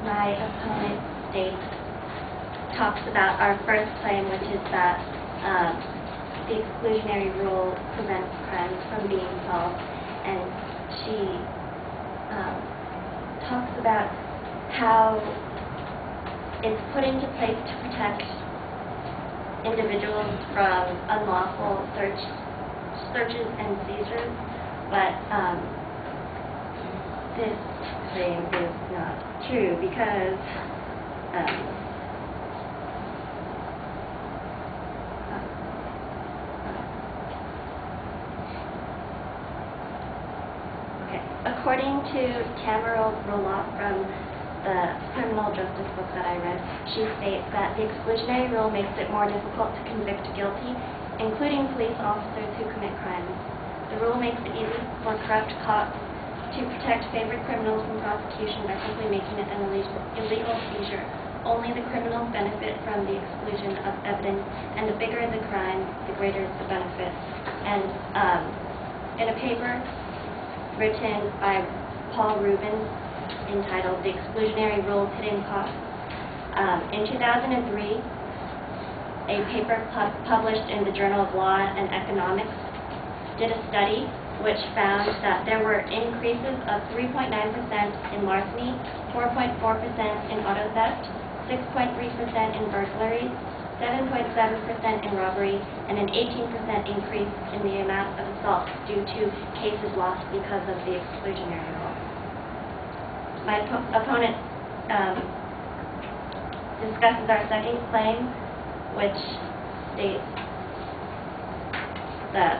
my opponent talks about our first claim, which is that the exclusionary rule prevents crimes from being solved, and she talks about how it's put into place to protect individuals from unlawful searches and seizures, but this claim is not true because according to Tamara Roloff from the criminal justice book that I read, she states that the exclusionary rule makes it more difficult to convict guilty, including police officers who commit crimes. The rule makes it easy for corrupt cops to protect favorite criminals from prosecution by simply making it an illegal seizure. Only the criminals benefit from the exclusion of evidence, and the bigger the crime, the greater the benefit. And in a paper written by Paul Rubin entitled The Exclusionary Rule's Hidden Costs, in 2003, a paper published in the Journal of Law and Economics did a study which found that there were increases of 3.9% in larceny, 4.4% in auto theft, 6.3% in burglaries, 7.7% in robbery, and an 18% increase in the amount of assaults due to cases lost because of the exclusionary rule. My opponent discusses our second claim, which states that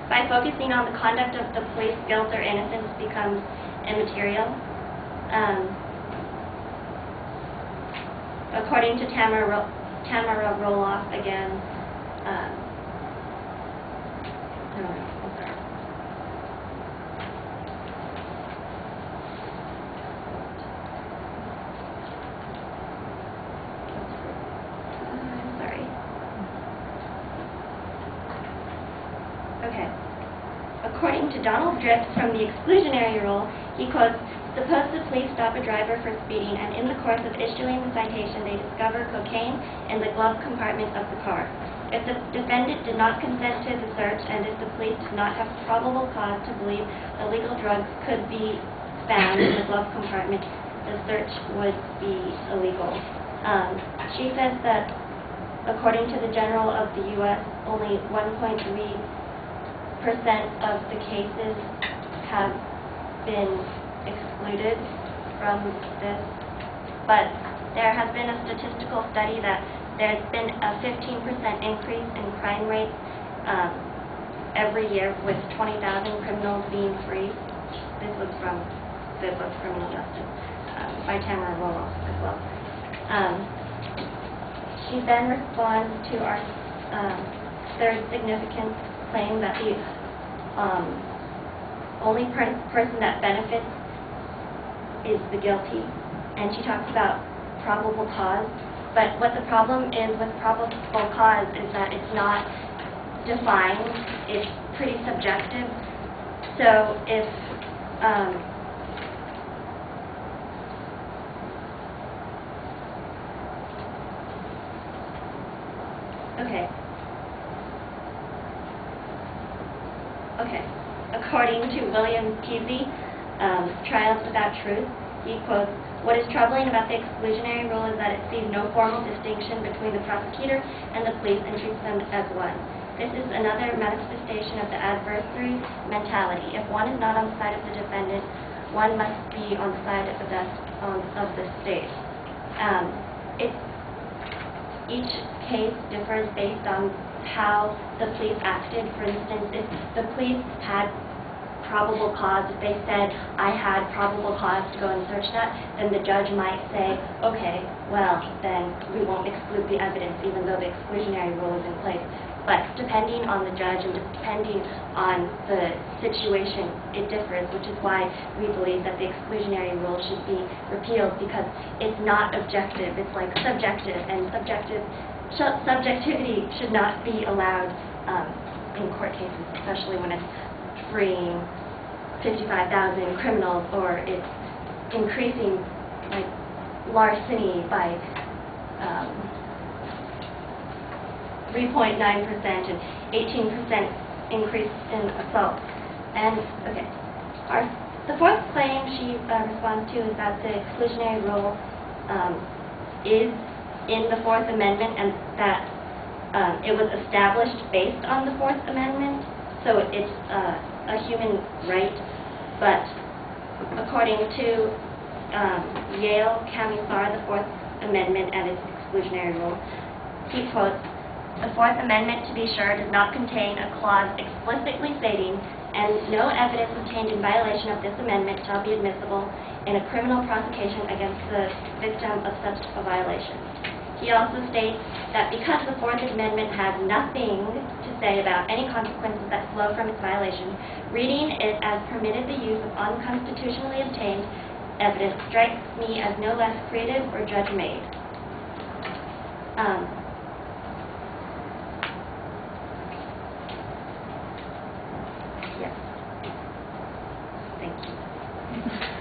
by focusing on the conduct of the police, guilt or innocence becomes immaterial. According to Tamara Roloff, again, according to Donald Drift from the exclusionary rule, he quotes, "Suppose the police stop a driver for speeding, and in the course of issuing the citation, they discover cocaine in the glove compartment of the car. If the defendant did not consent to the search, and if the police did not have probable cause to believe illegal drugs could be found in the glove compartment, the search would be illegal." She says that, according to the General of the U.S., only 1.3% of the cases have been excluded from this, but there has been a statistical study that there's been a 15% increase in crime rates every year, with 20,000 criminals being free. This was from the book Criminal Justice by Tamara Roloff as well. She then responds to our third significant claim that the only person that benefits is the guilty, and she talks about probable cause. But what the problem is with probable cause is that it's not defined, it's pretty subjective. So if according to William Peasy, Trials Without Truth, he quotes, "What is troubling about the exclusionary rule is that it sees no formal distinction between the prosecutor and the police and treats them as one. This is another manifestation of the adversary mentality. If one is not on the side of the defendant, one must be on the side of the state." Each case differs based on how the police acted. For instance, if the police had probable cause, if they said, "I had probable cause to go and search that," then the judge might say, "Okay, well, then we won't exclude the evidence, even though the exclusionary rule is in place." but depending on the judge and depending on the situation, it differs, which is why we believe that the exclusionary rule should be repealed, because it's not objective, it's like subjective, and subjectivity should not be allowed in court cases, especially when it's freeing 55,000 criminals, or it's increasing like larceny by 3.9% and 18% increase in assault. And okay, the fourth claim she responds to is that the exclusionary rule is in the Fourth Amendment, and that it was established based on the Fourth Amendment, so it's a human right. But according to Yale Camisar, the Fourth Amendment and its exclusionary rule, he quotes, "The Fourth Amendment, to be sure, does not contain a clause explicitly stating, and no evidence obtained in violation of this amendment shall be admissible in a criminal prosecution against the victim of such a violation." He also states that because the Fourth Amendment has nothing to say about any consequences that flow from its violation, reading it as permitted the use of unconstitutionally obtained evidence strikes me as no less creative or judge-made. Yes. Thank you.